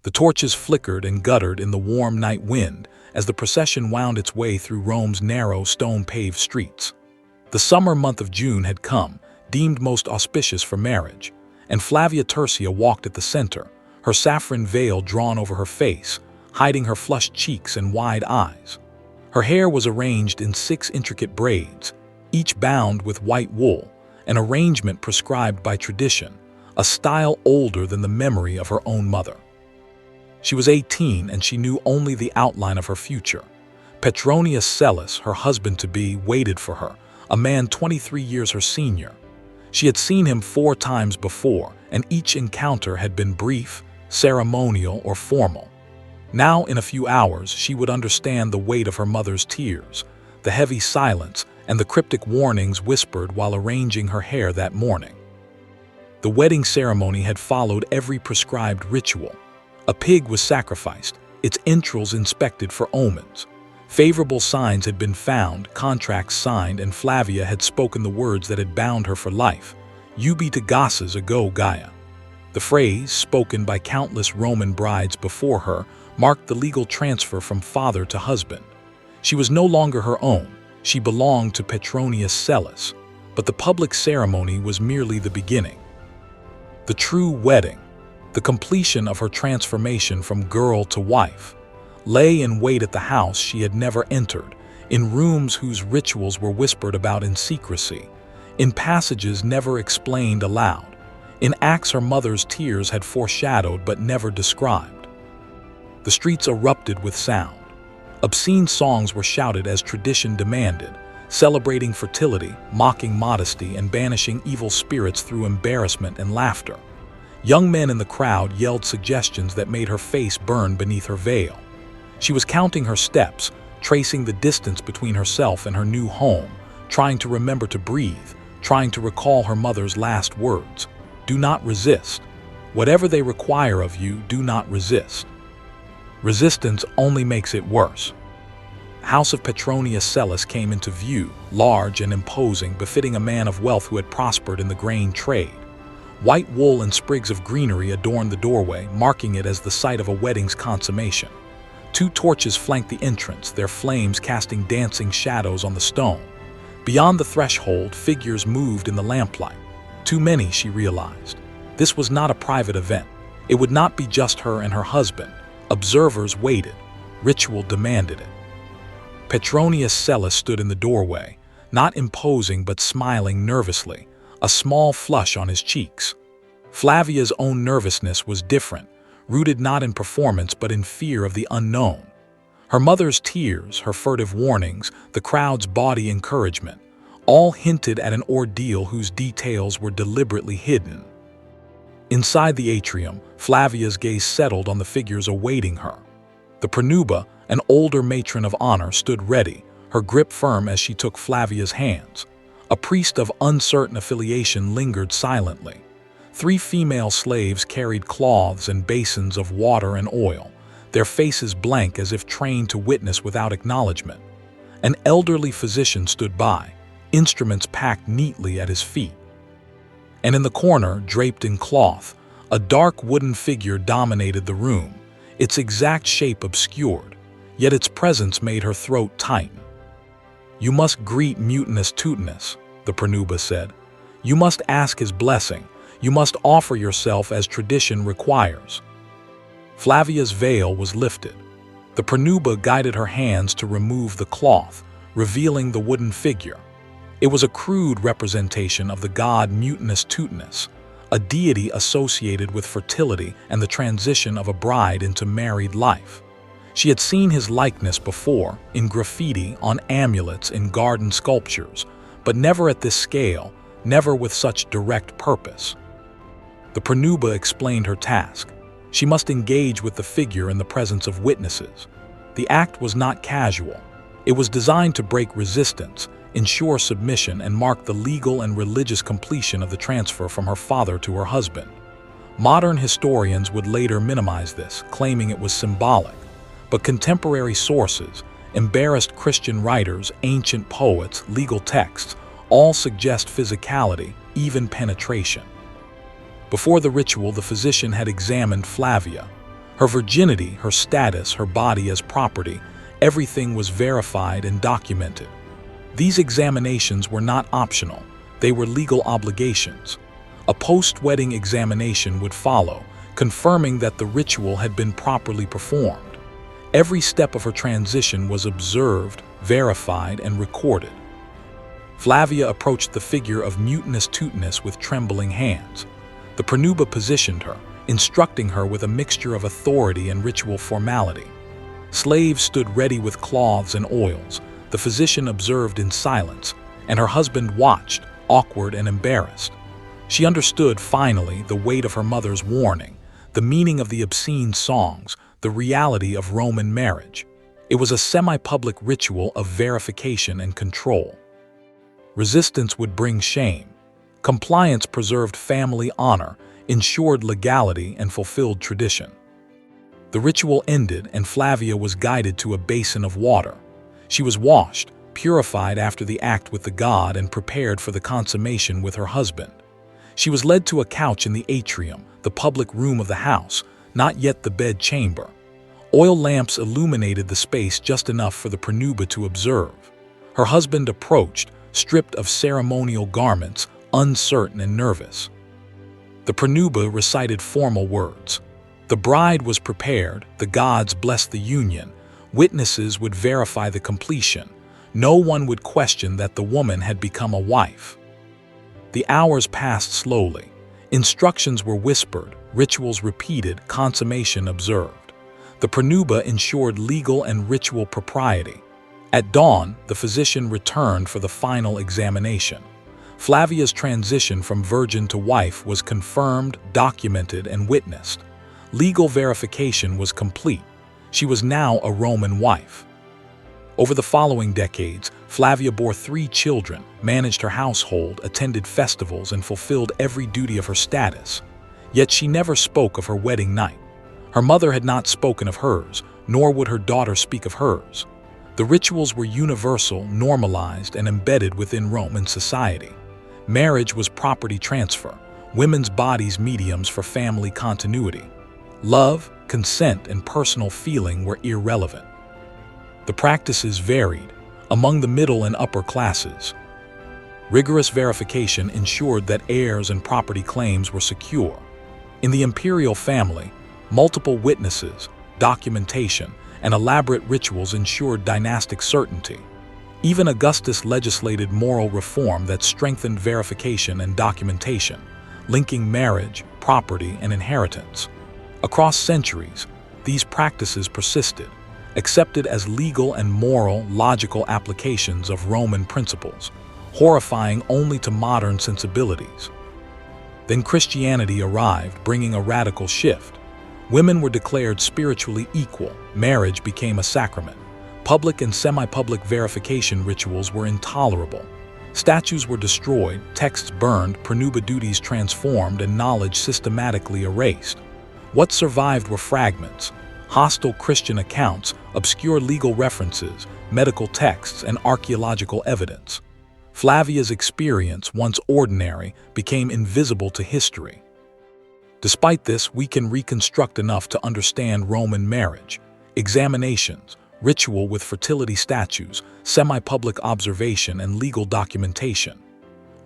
The torches flickered and guttered in the warm night wind as the procession wound its way through Rome's narrow, stone-paved streets. The summer month of June had come, deemed most auspicious for marriage, and Flavia Tersia walked at the center, her saffron veil drawn over her face, hiding her flushed cheeks and wide eyes. Her hair was arranged in 6 intricate braids, each bound with white wool, an arrangement prescribed by tradition, a style older than the memory of her own mother. She was 18 and she knew only the outline of her future. Petronius Sellus, her husband-to-be, waited for her, a man 23 years her senior. She had seen him 4 times before, and each encounter had been brief, ceremonial, or formal. Now, in a few hours, she would understand the weight of her mother's tears, the heavy silence, and the cryptic warnings whispered while arranging her hair that morning. The wedding ceremony had followed every prescribed ritual. A pig was sacrificed, its entrails inspected for omens. Favorable signs had been found, contracts signed, and Flavia had spoken the words that had bound her for life. Ubi te gosses ago Gaia. The phrase, spoken by countless Roman brides before her, marked the legal transfer from father to husband. She was no longer her own, she belonged to Petronius Sellus, but the public ceremony was merely the beginning. The true wedding, the completion of her transformation from girl to wife, lay in wait at the house she had never entered, in rooms whose rituals were whispered about in secrecy, in passages never explained aloud, in acts her mother's tears had foreshadowed but never described. The streets erupted with sound. Obscene songs were shouted as tradition demanded, celebrating fertility, mocking modesty, and banishing evil spirits through embarrassment and laughter. Young men in the crowd yelled suggestions that made her face burn beneath her veil. She was counting her steps, tracing the distance between herself and her new home, trying to remember to breathe, trying to recall her mother's last words. Do not resist. Whatever they require of you, do not resist. Resistance only makes it worse. The house of Petronius Sellus came into view, large and imposing, befitting a man of wealth who had prospered in the grain trade. White wool and sprigs of greenery adorned the doorway, marking it as the site of a wedding's consummation. 2 torches flanked the entrance, their flames casting dancing shadows on the stone. Beyond the threshold, figures moved in the lamplight. Too many, she realized. This was not a private event. It would not be just her and her husband. Observers waited. Ritual demanded it. Petronius Sellus stood in the doorway, not imposing but smiling nervously, a small flush on his cheeks. Flavia's own nervousness was different, rooted not in performance but in fear of the unknown. Her mother's tears, her furtive warnings, the crowd's bawdy encouragement, all hinted at an ordeal whose details were deliberately hidden. Inside the atrium, Flavia's gaze settled on the figures awaiting her. The Pronuba, an older matron of honor, stood ready, her grip firm as she took Flavia's hands. A priest of uncertain affiliation lingered silently. 3 female slaves carried cloths and basins of water and oil, their faces blank as if trained to witness without acknowledgement. An elderly physician stood by, instruments packed neatly at his feet. And in the corner, draped in cloth, a dark wooden figure dominated the room, its exact shape obscured, yet its presence made her throat tighten. You must greet Mutinus Tutinus, the Pronuba said. You must ask his blessing. You must offer yourself as tradition requires. Flavia's veil was lifted. The Pronuba guided her hands to remove the cloth, revealing the wooden figure. It was a crude representation of the god Mutinus Tutinus, a deity associated with fertility and the transition of a bride into married life. She had seen his likeness before, in graffiti, on amulets, in garden sculptures, but never at this scale, never with such direct purpose. The Pronuba explained her task. She must engage with the figure in the presence of witnesses. The act was not casual. It was designed to break resistance, ensure submission, and mark the legal and religious completion of the transfer from her father to her husband. Modern historians would later minimize this, claiming it was symbolic, but contemporary sources, embarrassed Christian writers, ancient poets, legal texts, all suggest physicality, even penetration. Before the ritual, the physician had examined Flavia. Her virginity, her status, her body as property, everything was verified and documented. These examinations were not optional, they were legal obligations. A post-wedding examination would follow, confirming that the ritual had been properly performed. Every step of her transition was observed, verified, and recorded. Flavia approached the figure of Mutinus Tutinus with trembling hands. The Pronuba positioned her, instructing her with a mixture of authority and ritual formality. Slaves stood ready with cloths and oils. The physician observed in silence, and her husband watched, awkward and embarrassed. She understood, finally, the weight of her mother's warning, the meaning of the obscene songs, the reality of Roman marriage. It was a semi-public ritual of verification and control. Resistance would bring shame. Compliance preserved family honor, ensured legality, and fulfilled tradition. The ritual ended, and Flavia was guided to a basin of water. She was washed, purified after the act with the god, and prepared for the consummation with her husband. She was led to a couch in the atrium, the public room of the house, not yet the bed chamber. Oil lamps illuminated the space just enough for the Pronuba to observe. Her husband approached, stripped of ceremonial garments, uncertain and nervous. The Pronuba recited formal words. The bride was prepared, the gods blessed the union, witnesses would verify the completion. No one would question that the woman had become a wife. The hours passed slowly. Instructions were whispered, rituals repeated, consummation observed. The Pronuba ensured legal and ritual propriety. At dawn, the physician returned for the final examination. Flavia's transition from virgin to wife was confirmed, documented, and witnessed. Legal verification was complete. She was now a Roman wife. Over the following decades, Flavia bore 3 children, managed her household, attended festivals, and fulfilled every duty of her status. Yet she never spoke of her wedding night. Her mother had not spoken of hers, nor would her daughter speak of hers. The rituals were universal, normalized, and embedded within Roman society. Marriage was property transfer, women's bodies mediums for family continuity. Love, consent, and personal feeling were irrelevant. The practices varied among the middle and upper classes. Rigorous verification ensured that heirs and property claims were secure. In the imperial family, multiple witnesses, documentation, and elaborate rituals ensured dynastic certainty. Even Augustus legislated moral reform that strengthened verification and documentation, linking marriage, property, and inheritance. Across centuries, these practices persisted, accepted as legal and moral, logical applications of Roman principles, horrifying only to modern sensibilities. Then Christianity arrived, bringing a radical shift. Women were declared spiritually equal, marriage became a sacrament. Public and semi-public verification rituals were intolerable. Statues were destroyed, texts burned, Pronuba duties transformed, and knowledge systematically erased. What survived were fragments, hostile Christian accounts, obscure legal references, medical texts, and archaeological evidence. Flavia's experience, once ordinary, became invisible to history. Despite this, we can reconstruct enough to understand Roman marriage, examinations, ritual with fertility statues, semi-public observation, and legal documentation.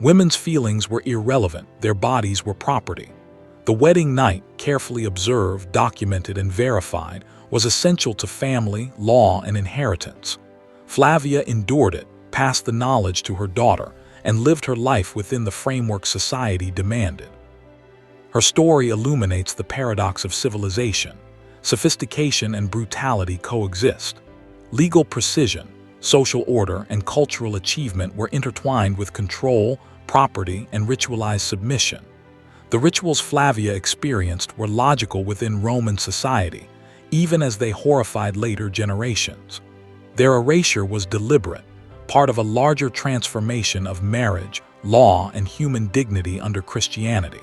Women's feelings were irrelevant, their bodies were property. The wedding night, carefully observed, documented, and verified, was essential to family, law, and inheritance. Flavia endured it, passed the knowledge to her daughter, and lived her life within the framework society demanded. Her story illuminates the paradox of civilization. Sophistication and brutality coexist. Legal precision, social order, and cultural achievement were intertwined with control, property, and ritualized submission. The rituals Flavia experienced were logical within Roman society, even as they horrified later generations. Their erasure was deliberate, part of a larger transformation of marriage, law, and human dignity under Christianity.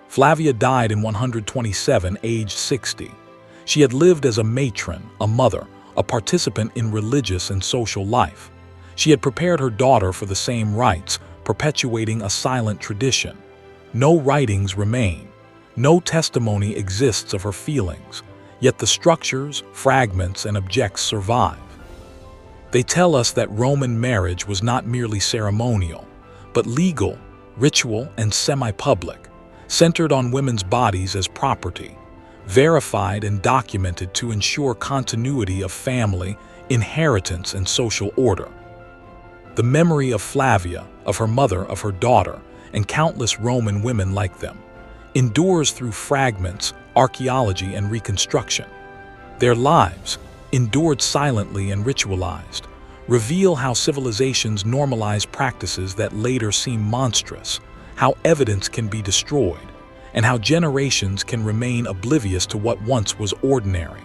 Flavia died in 127, aged 60. She had lived as a matron, a mother, a participant in religious and social life. She had prepared her daughter for the same rites, perpetuating a silent tradition. No writings remain, No testimony exists of her feelings, yet the structures, fragments, and objects survive. They tell us that Roman marriage was not merely ceremonial, but legal, ritual, and semi-public, centered on women's bodies as property, verified and documented to ensure continuity of family, inheritance, and social order. The memory of Flavia, of her mother, of her daughter, and countless Roman women like them, endures through fragments, archaeology, and reconstruction. Their lives, endured silently and ritualized, reveal how civilizations normalize practices that later seem monstrous, how evidence can be destroyed, and how generations can remain oblivious to what once was ordinary.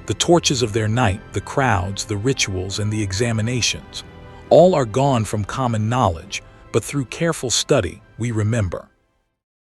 The torches of their night, the crowds, the rituals, and the examinations, all are gone from common knowledge, but through careful study, we remember.